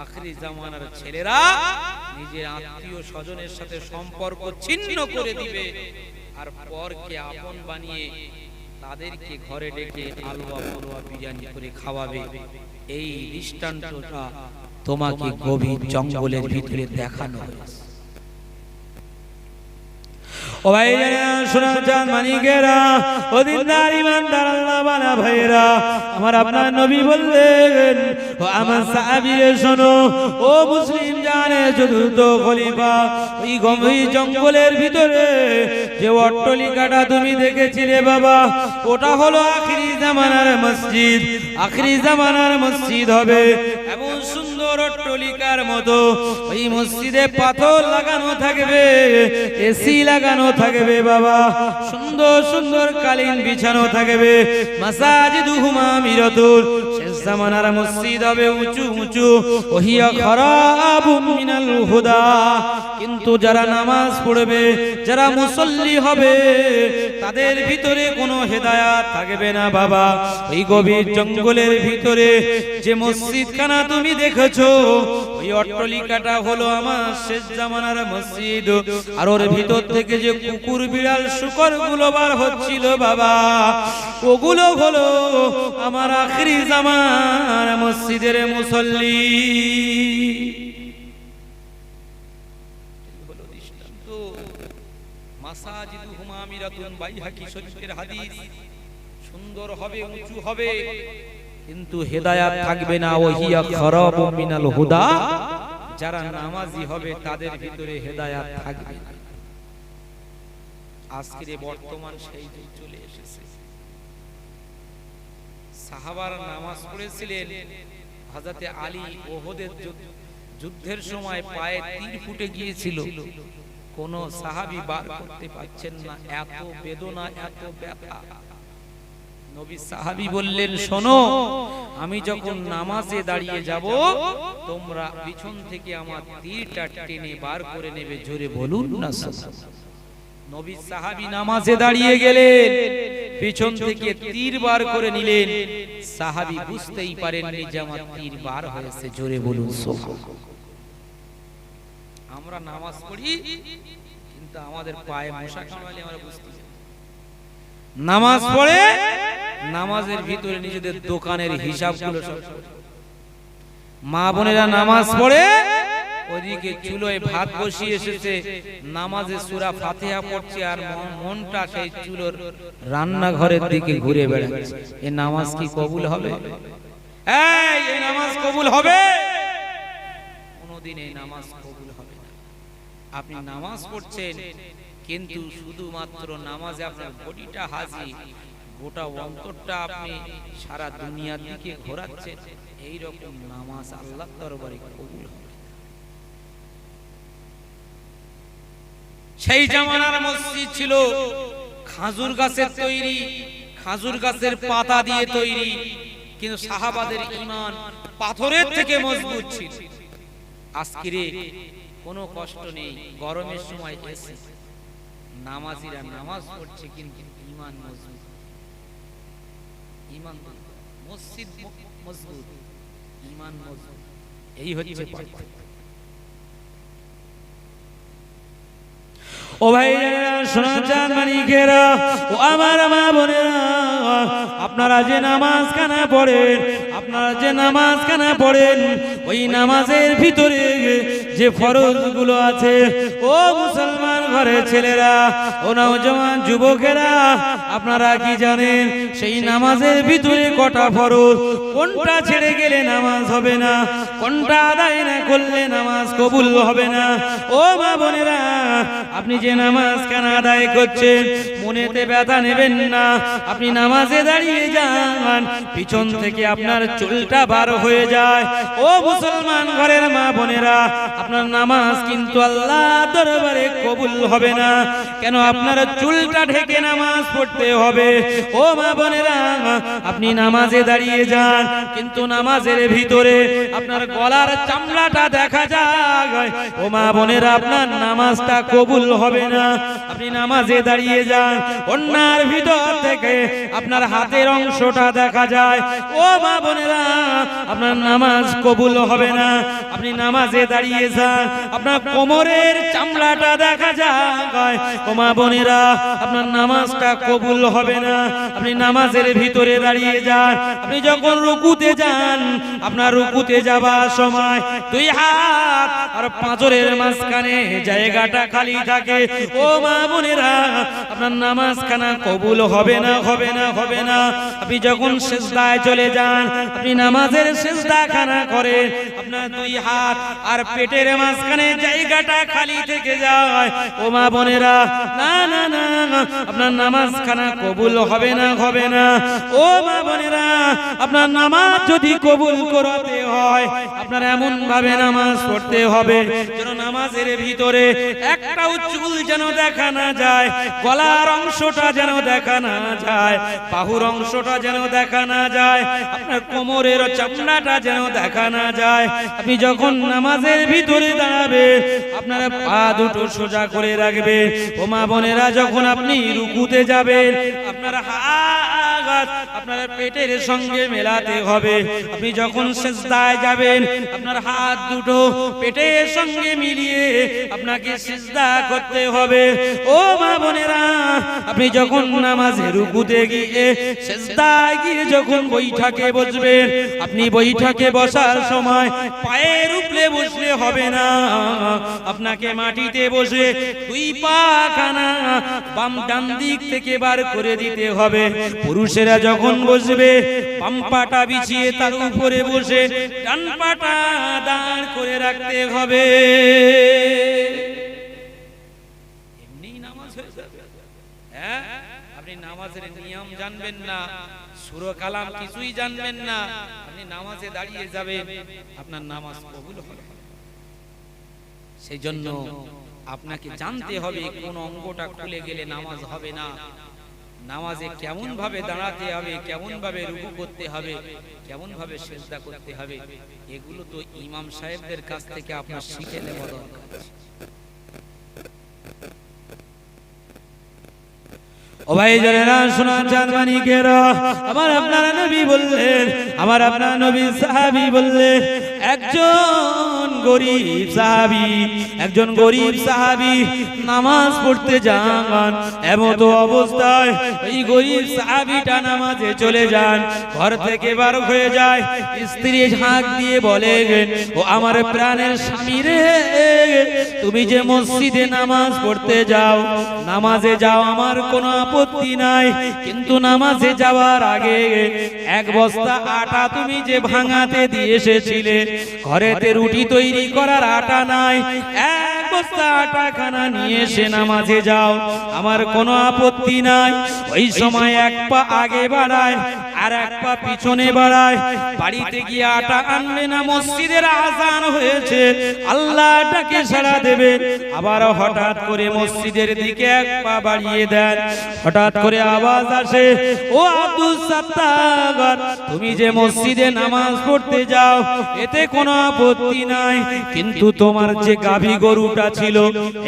Speaker 1: আখিরি জামানার ছেলেরা নিজের আত্মীয় স্বজনের সাথে সম্পর্ক ছিন্ন করে দিবে আর পরকে আপন বানিয়ে তাদেরকে ঘরে ডেকে আলুয়া পোলোয়া বিরিয়ানি করে খাওয়াবে। এই দৃষ্টান্তটা তোমাকে গভীর জঙ্গলের ভিতরে দেখানো হয়েছে। ও ভাই সোনার চাঁদ মানিকেরা, ও দিনদার ইমানদার আল্লাহ ওয়ালা ভাইরা, আমার আপনার নবী বললেন, ও আমার সাহাবীরে শোনো, ও মুসলিম জানে চতুর্থ খলিফা, ওই গভীর জঙ্গলের ভিতরে যে অট্টালিকাটা তুমি দেখেছিলে বাবা, ওটা হলো আখিরি জামানার মসজিদ। আখিরি জামানার মসজিদ হবে এমন সুন্দর অট্টালিকার মতো, ওই মসজিদে পাথর লাগানো থাকবে, এসি লাগানো থাকবে বাবা, সুন্দর সুন্দর কালীন বিছানো থাকবে। মাসাজিদুহুমা মিরাতুন, শেষ জামানার মসজিদ হবে উঁচু উঁচু, ওহিয়া খারাবুম মিনাল হুদা, কিন্তু যারা নামাজ পড়বে, যারা মুসল্লি হবে, তাদের ভিতরে কোনো হেদায়াত থাকবে না বাবা। ওই গভীর জঙ্গলের ভিতরে যে মসজিদখানা তুমি দেখেছো, ওই অট্টালিকাটা হলো আমার শেষ জামানার মসজিদ। আর ওর ভিতর থেকে যে কুকুর বিড়াল শুকর গুলো বার হচ্ছিল বাবা, ওগুলো হলো আমার আখিরি জামানার মসজিদের মুসল্লি। মাসাজিদুহুমা মিরাতুন, বাইহাকি শরীফের হাদিস। সুন্দর হবে, উঁচু হবে, কিন্তু হেদায়াত থাকবে না। ওহিয়া খারাবুম মিনাল হুদা, যারা নামাজি হবে তাদের ভিতরে হেদায়াত থাকবে না। আজকের বর্তমান সেই যুগ চলে এসেছে। সাহাবারা নামাজ পড়েছিলেন, হযরতে আলী ওহদের যুদ্ধের সময় পায়ে তীর ফুটে গিয়েছিল, কোন সাহাবী বার করতে পারছেন না, এত বেদনা, এত ব্যথা। নবী সাহাবী বললেন, শোনো, আমি যখন নামাজে দাঁড়িয়ে যাব, তোমরা পিছন থেকে আমার তীরটা টেনে বার করে নেবে। জোরে বলুন না। নবী সাহাবী নামাজে দাঁড়িয়ে গেলেন, পিছন থেকে তীর বার করে নিলেন। সাহাবী বুঝতেই পারেননি যে আমার তীর বার হয়েছে। জোরে বলুন সুবহানাল্লাহ। আমরা নামাজ পড়ি কিন্তু আমাদের পায়ে মশা কামড়ালে আমরা বুঝতে পারি। নামাজ পড়ে নামাজের ভিতরে নিজেদের দোকানের হিসাবগুলো সব, মা বোনেরা নামাজ পড়ে ওদিকে চুলোয় ভাত বসিয়ে এসেছে, নামাজে সূরা ফাতিহা পড়ছে আর মনটা সেই চুলোর রান্নাঘরের দিকে ঘুরে বেড়াচ্ছে। এই নামাজ কি কবুল হবে? এই নামাজ কবুল হবে? কোনোদিন এই নামাজ কবুল হবে না। আপনি নামাজ পড়ছেন কিন্তু শুধুমাত্র নামাজে আপনার বডিটা হাজির, গোটা অন্তরটা আপনি সারা দুনিয়ার দিকে ঘোরাচ্ছেন, এই রকম নামাজ আল্লাহর দরবারে কবুল হবে। সেই জামানার মসজিদ ছিল খাজুর গাছের তৈরি, খাজুর গাছের পাতা দিয়ে তৈরি, কিন্তু সাহাবাদের ঈমান পাথরের থেকে মজবুত ছিল। আজকে কোনো কষ্ট নেই, গরমের সময় এসে নামাজিরা নামাজ পড়ছে কিন্তু ঈমান মজবুত, ঈমান মসজিদ মজবুত, ঈমান মজবুত, এই হচ্ছে পার্থক্য। ও ভাইরা শোনা চান মানিকেরা, ও আমার মা বোনেরা, আপনারা যে নামাজ খানা পড়েন, আপনারা যে নামাজ খানা পড়েন, ওই নামাজের ভিতরে যে ফরজ গুলো আছে, ও মুসলমান ঘরের ছেলেরা, ও নওজওয়ান যুবকেরা, আপনারা কি জানেন সেই নামাজের ভিতরে কটা ফরজ? কোনটা ছেড়ে গেলে নামাজ হবে না, কোনটা আদায় না করলে নামাজ কবুল হবে না। ও মা বোনেরা, আপনি যে নামাজ খানা আদায় করছেন মনেতে ব্যথা নেবেন না। আপনি নামাজে দাঁড়িয়ে যান, পিছন থেকে আপনার চুলটা বার হয়ে যায়। ও মুসলমান ঘরের মা বোনেরা, আপনার নামাজ কিন্তু আল্লাহর দরবারে কবুল হবে না। কেন? আপনার চুলটা ঢেকে নামাজ পড়তে হবে। ও মা বোনেরা, আপনি নামাজে দাঁড়িয়ে যান কিন্তু নামাজের ভিতরে আপনার গলার চামড়াটা দেখা যায়। ও মা বোনেরা, আপনার নামাজটা কবুল হবে না। আপনি নামাজে দাঁড়িয়ে যান, অন্যার ভিতর থেকে আপনার হাতের অংশটা দেখা যায়। ও মা বোনেরা, আপনার নামাজ কবুল হবে না। আপনি নামাজে দাঁড়িয়ে যান, আপনার কোমরের চামড়াটা দেখা যায়। ও মা বোনেরা, আপনার নামাজটা কবুল হবে না। আপনি নামাজের ভিতরে দাঁড়িয়ে যান, আপনি যখন রুকুতে যান, আপনার রুকুতে যাবার সময় দুই হাত আর পাঁজরের মাঝখানে জায়গাটা খালি থাকে। ও মা বোনেরা, আপনার নামাজ খানা কবুল হবে না, হবে না, হবে না। আপনি যখন সিজদায় চলে যান, আপনি নামাজের সিজদা খানা করেন, আপনার দুই হাত আর পেটের মাঝখানে জায়গাটা খালি থেকে যায়। ও মা বোনেরা, না না না, আপনার নামাজ খানা কবুল হবে না, হবে না। ও মা বোনেরা, আপনার নামাজ যদি কবুল করতে হয়, আপনার এমন ভাবে নামাজ পড়তে হবে যেন নামাজের ভিতরে একটাও চুল যেন দেখা না যায়, গলার অংশটা যেন দেখা না যায়, বাহুর অংশটা যেন দেখা না যায়, আপনার কোমরের চামড়াটা যেন দেখা না যায়। আপনি যখন নামাজের ভিতরে দাঁড়াবেন, আপনার পা দুটো সোজা করে রাখবেন। ও মা বোনেরা, যখন আপনি রুকুতে যাবেন, আপনার হাত আপনার পেটের সঙ্গে মেলাতে হবে। আপনি যখন সিজদায় যাবেন, আপনার হাত দুটো পেটের সঙ্গে মিলিয়ে আপনাকে সিজদা করতে হবে। ও মা বোনেরা, আপনি যখন নামাজে রুকুতে গিয়ে সিজদায় গিয়ে যখন বৈঠকে বসবেন, আপনি বৈঠকে বসার সময় পায়ের উপরে বসলে হবে না, আপনাকে মাটিতে বসে দুই পা খানা বাম ডান দিক থেকে বার করে দিতে হবে। পুরুষেরা যখন বসবে, বাম পাটা বিছিয়ে তার উপরে বসে ডান পাটা দাঁড় করে রাখতে হবে। এমনি নামাজ হয়ে যাবে? হ্যাঁ, আপনি নামাজের নিয়ম জানবেন না, সূরা কালাম কিছুই জানবেন না, আপনি নামাজে দাঁড়িয়ে যাবেন, আপনার নামাজ কবুল হবে। সেই জন্য আপনাকে জানতে হবে কোন অঙ্গটা খুলে গেলে নামাজ হবে না, নামাজে কেমন ভাবে দাঁড়াতে হবে, কেমন ভাবে রুকু করতে হবে, কেমন ভাবে সিজদা করতে হবে, এগুলো তো ইমাম সাহেবদের কাছ থেকে আপনার শিখে নেওয়া দরকার। ও ভাই জানেরা, শোনা চাঁদ মানিকেরা, আমার আপনার নবী বললেন, আমার আপনার নবী সাহাবী বললেন, একজন গরীব সাহাবী, একজন গরিব সাহাবী নামাজ পড়তে যান, এমত অবস্থায় ওই গরিব সাহাবীটা নামাজে চলে যান, ঘর থেকে বার হয়ে যায়, স্ত্রী ঝাঁক দিয়ে বলে, ও আমার প্রাণের স্বামী রে, তুমি যে মসজিদে নামাজ পড়তে যাও, নামাজে যাও, আমার কোনো আপত্তি নাই, কিন্তু নামাজে যাওয়ার আগে এক বস্তা আটা তুমি যে ভাঙাতে দিয়ে এসেছিলে, ঘরেতে রুটি তৈরি করার আটা নাই, এক বস্তা আটা খানা নিয়ে এসে নামাজে যাও, আমার কোনো আপত্তি নাই। ওই সময় এক পা আগে বাড়ায় আর এক পা পিছনে বাড়ায়, বাড়িতে গিয়ে আটা আনবে না, মসজিদের আযান হয়েছে, আল্লাহ ডাকে সাড়া দেবে, আবার হঠাৎ করে মসজিদের দিকে এক পা বাড়িয়ে দেন, হঠাৎ করে আওয়াজ আসে, ও আব্দুল সাত্তার, তুমি যে মসজিদে নামাজ পড়তে যাও, এতে কোনো আপত্তি নাই, কিন্তু তোমার যে গাভী গরুটা ছিল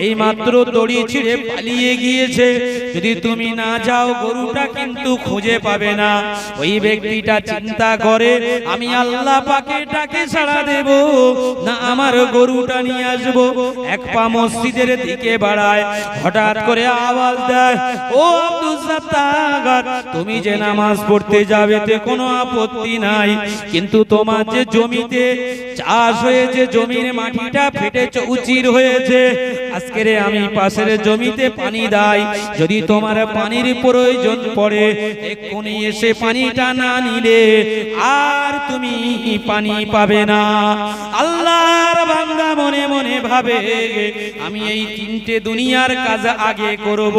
Speaker 1: এই মাত্র দড়ি ছিঁড়ে পালিয়ে গিয়েছে, যদি তুমি না যাও গরুটা কিন্তু খুঁজে পাবে না। ওই ব্যক্তিটা চিন্তা করে, আমি আল্লাহ পাকে ডাকে সাড়া দেব না আমার গরুটা নিয়ে আসবো, এক পা মসজিদের দিকে বাড়ায়, হঠাৎ করে আওয়াজ দেয়, ও আব্দুল সাত্তার, তুমি যে নামাজ পড়তে যাবে তে কোনো আপত্তি নাই, কিন্তু তোমার যে জমিতে চাষ হয়েছে, জমির মাটিটা ফেটে চৌচির হয়েছে, আজকের আমি পাশের জমিতে পানি দেই, যদি তোমার পানির প্রয়োজন পড়ে এক্ষুনি এসে পানিটা না নিলে আর তুমি পানি পাবে না। আল্লাহর বান্দা মনে মনে ভাবে, আমি এই তিনটে দুনিয়ার কাজ আগে করব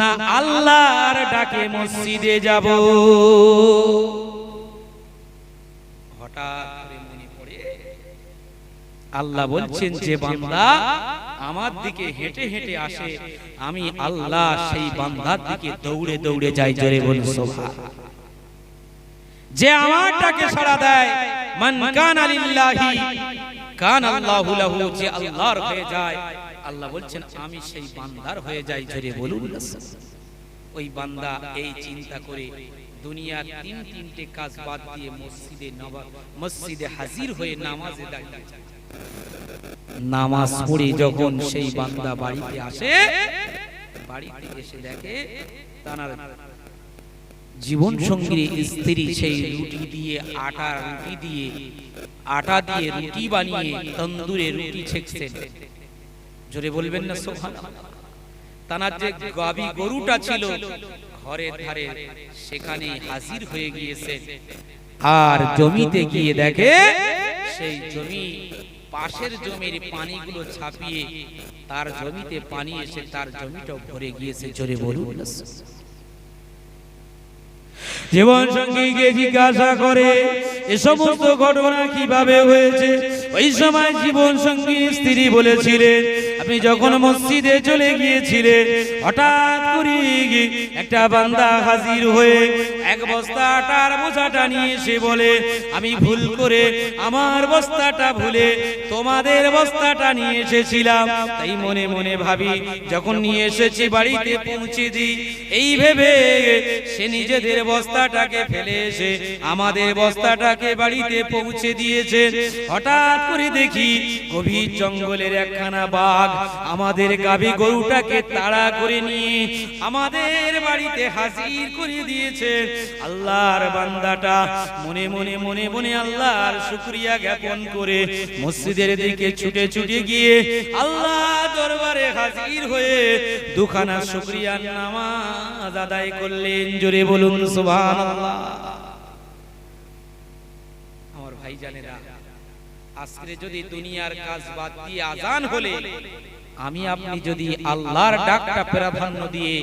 Speaker 1: না আল্লাহর ডাকে মসজিদে যাব। হঠাৎ করে মনে পড়ে, আল্লাহ বলছেন যে বান্দা আমার দিকে হেঁটে হেঁটে আসে, আমি আল্লাহ সেই বান্দার দিকে দৌড়ে দৌড়ে যাই, জোরে বলুন সুবহানাল্লাহ। যে আমার ডাকে সাড়া দেয়, মান কানা লিল্লাহি কানা আল্লাহু লাহু, যে আল্লাহর হয়ে যায়, আল্লাহ বলছেন আমি সেই বান্দার হয়ে যাই, জোরে বলুন। ওই বান্দা এই চিন্তা করে দুনিয়ার তিনটে কাজ বাদ দিয়ে মসজিদে হাজির হয়ে নামাজে দাঁড়িয়ে যায়। নামাজ পড়ে যখন সেই বান্দা বাড়িতে আসে, বাড়িতে এসে দেখে তার জীবন সঙ্গী স্ত্রী সেই রুটি দিয়ে আটা দিয়ে রুটি বানিয়ে তন্দুরে রুটি ছেঁকছেন, জোরে বলবেন না সুবহানাল্লাহ। তার যে গাভী গরুটা ছিল ঘরের ধারে, সেখানে হাজির হয়ে গিয়েছে, আর জমিতে গিয়ে দেখে সেই জমি পাশের জমির পানিগুলো ছাপিয়ে তার জমিতে পানি এসে তার জমিটাও ভরে গিয়েছে, জোরে বলুন। জীবন সঙ্গীকে জিজ্ঞাসা করে এ সমস্ত ঘটনা কিভাবে হয়েছে। ওই সময় জীবন সঙ্গী স্ত্রী বলেছিলেন, আপনি যখন মসজিদে চলে গিয়েছিলেন, হঠাৎ করে একটা বান্দা হাজির হয়ে এক বস্তা আটার বোঝাটা নিয়ে এসে বলে, আমি ভুল করে আমার বস্তাটা ভুলে তোমাদের বস্তাটা নিয়ে এসেছিলাম, তাই মনে মনে ভাবি যখন নিয়ে এসেছি বাড়িতে পৌঁছে দিই, এই ভেবে সে নিজেদের বস্তাটাকে ফেলে এসে আমাদের বস্তাটাকে বাড়িতে পৌঁছে দিয়েছে। হঠাৎ করে দেখি গভীর জঙ্গলের একখানা বাঘ আমাদের গাভী গরুটাকে তাড়া করে নিয়ে আমাদের বাড়িতে হাজির করে দিয়েছে। আল্লাহর বান্দাটা মনে মনে আল্লাহর শুকরিয়া জ্ঞাপন করে মসজিদের দিকে ছুটে ছুটে গিয়ে আল্লাহ দরবারে হাজির হয়ে দুখানা শুকরিয়ার নামাজ আদায় করলেন, জোরে বলুন সুবহানাল্লাহ। আমার ভাইজানেরা, আজকে যদি দুনিয়ার কাজ বাদ দিয়ে আযান হলে আমি আপনি যদি আল্লাহর ডাকটা প্রাধান্য দিয়ে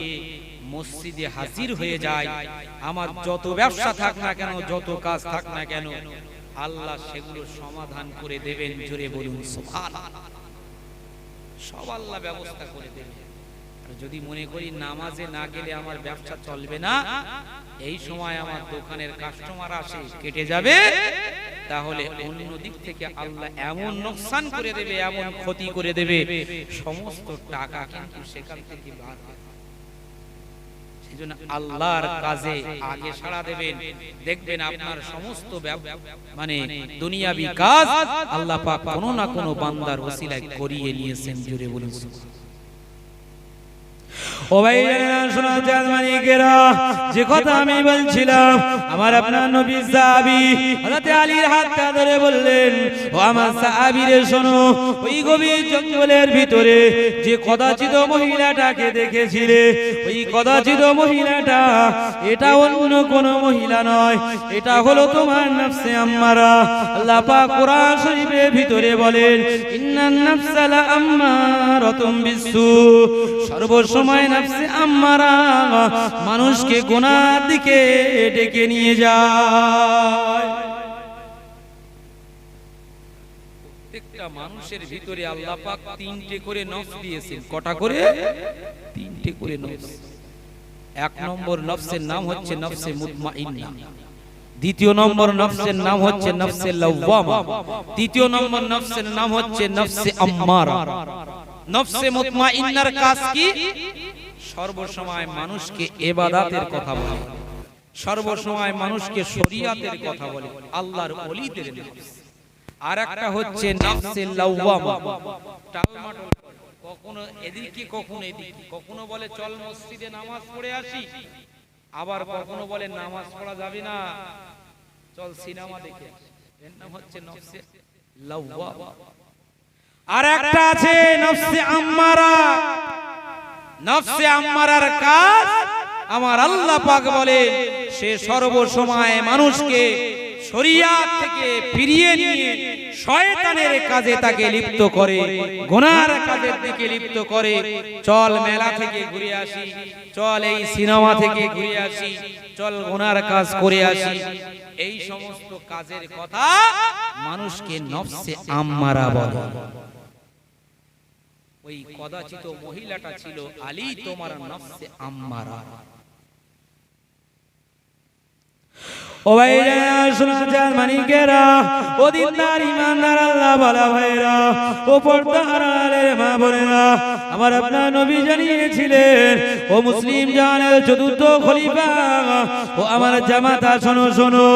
Speaker 1: মসজিদে হাজির হয়ে যাই, আমার যত ব্যবসা থাক না কেন, যত কাজ থাক না কেন, আল্লাহ সেগুলো সমাধান করে দেবেন, জোরে বলুন সুবহানাল্লাহ। সব আল্লাহ ব্যবস্থা করে দেবেন। আর যদি মনে করি নামাজে না গেলে আমার ব্যবসা চলবে না, এই সময় আমার দোকানের কাস্টমার আসে কেটে যাবে, তাহলে অন্য দিক থেকে আল্লাহ এমন নোকসান করে দেবে, এমন ক্ষতি করে দেবে, সমস্ত টাকা কিন্তু সেখান থেকে বার হবে। সেজন্য আল্লাহর কাজে আগে সাড়া দেবেন, দেখবেন আপনার সমস্ত মানে দুনিয়াবি কাজ আল্লাহ পাক কোনো না কোনো বান্দার ওসিলায় করিয়ে নিয়েছেন। জোরে বলুন ও ভাই শোনা চাঁদ মানিকেরা, যে কথা আমি বলছিলাম, আমার আপনার নবী সাহাবী হযরত আলীর হাতটা ধরে বললেন, ও আমার সাহাবী রে শোনো, ওই গভীর জঙ্গলের ভিতরে যে কদাচিৎ মহিলাটাকে দেখেছিলে, ওই কদাচিৎ মহিলাটা এটা অন্য কোন মহিলা নয়, এটা হলো তোমার নফসে আম্মারা। আল্লাহ পাক কোরআন শরীফের ভিতরে বলেন, ইন্নান নাফসা লা আম্মারাতুম বিসসু, সর্বসময় নফসে আম্মারা মানুষকে গুনার দিকে ডেকে নিয়ে যায়। প্রত্যেকটা মানুষের ভিতরে আল্লাহ পাক তিনটে করে নফস দিয়েছেন। কটা করে? তিনটে করে নফস। এক নম্বর নফসের নাম হচ্ছে নফসে মুতমাইন্না, দ্বিতীয় নম্বর নফসের নাম হচ্ছে নফসে লাওয়ামা, তৃতীয় নম্বর নফসের নাম হচ্ছে নফসে আম্মারা। নফসে মুতমাইন্নার কাজ কি? সর্বসময় মানুষকে ইবাদতের কথা বলে, সর্বসময় মানুষকে শরীয়তের কথা বলে, আল্লাহর ওলিদের নফস। আর একটা হচ্ছে নফসে লাওয়ামা, টালমাটাল, কখনো এদিকে কখনো এদিকে, কখনো বলে চল মসজিদে নামাজ পড়ে আসি, আবার কখনো বলে নামাজ পড়া যাবে না, চল সিনেমা দেখে আসি। এর নাম হচ্ছে নফসে লাওয়ামা। আর একটা আছে নফসে আম্মারা। নফসে আম্মারার কাজ আমার আল্লাহ পাক বলে, সে সর্বসময় মানুষকে শরিয়াত থেকে ফিরিয়ে নিয়ে শয়তানের কাজে তাকে লিপ্ত করে, গুনার কাজের দিকে লিপ্ত করে। চল মেলা থেকে ঘুরে আসি, চল এই সিনেমা থেকে ঘুরে আসি, চল গুনার কাজ করে আসি। এই সমস্ত কাজের কথা মানুষকে নফসে আম্মারা বলে। ওই কদাচিৎ মহিলাটা ছিল আলী তোমার নফসে আম্মারা। ও ভাই শোনা চাঁদ মানিকেরা, ও দিনদার ইমানদার আল্লাহ ভালা ভাইরা, ও পর্দার আলের মা বোনেরা, আমার আপনার নবী জানিয়েছিলেন, ও মুসলিম জাহানের চতুর্থ খলিফা, ও আমার জামাতা শোনো শোনো,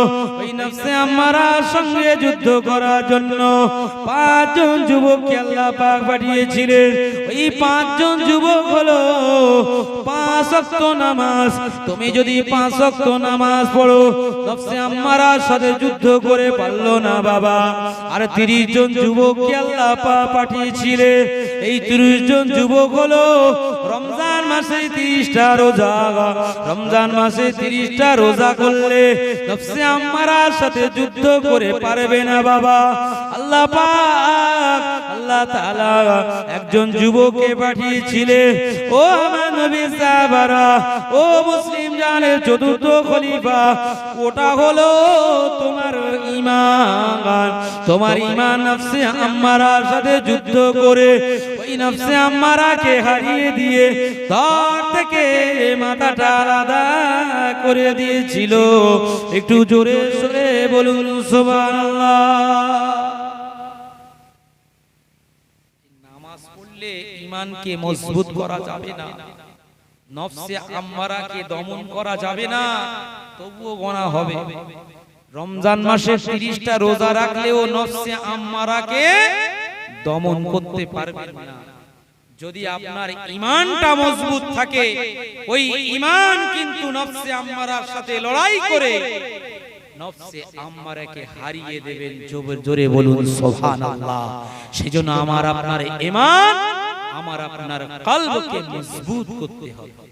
Speaker 1: ওই নফসে আম্মারার সঙ্গে যুদ্ধ করার জন্য 5 জন যুবককে আল্লাহ পাক পাঠিয়েছিলেন। ওই 5 জন যুবক হলো 5 ওয়াক্ত নামাজ। তুমি যদি 5 ওয়াক্ত নামাজ পড়ো, নফসে আম্মারার সাথে যুদ্ধ করে পারলো না বাবা। আর 30 জন যুবককে আল্লাহ পাক পাঠিয়েছিলেন। এই 30 জন যুবক হলো রমজান মাসে 30টা রোজা, রমজান মাসে 30টা রোজা করলে নফসে আম্মারার সাথে যুদ্ধ করে পারবে না বাবা। আল্লাহ পাক আল্লাহ তাআলা একজন যুবককে পাঠিয়েছিলেন। ও আমার নবী সাহাবারা, ও মুসলিম জাহানের চতুর্থ খলিফা, ওটা হলো তোমার ঈমান। তোমার ঈমান নফসে আম্মারার সাথে যুদ্ধ করে ওই নফসে আম্মারাকে হারিয়ে দিয়ে তার থেকে মাথাটা আলাদা করে দিয়েছিল। একটু জোরে সরে বলুন সুবহানাল্লাহ। নামাজ পড়লে ঈমানকে মজবুত করা যাবে না, নফসে আম্মারাকে দমন করা যাবে না, তবুও গোনা হবে। রমজান মাসে 30টা রোজা রাখলেও নফসে আম্মারাকে দমন করতে পারবেন না। যদি আপনার ঈমানটা মজবুত থাকে, ওই ঈমান কিন্তু নফসে আম্মারার সাথে লড়াই করে নফসে আম্মারাকে হারিয়ে দেবেন। জোরে বলুন সুবহানাল্লাহ। সেজন্য আমার আপনার ঈমান, আমার আপনার কলবকে মজবুত করতে হবে।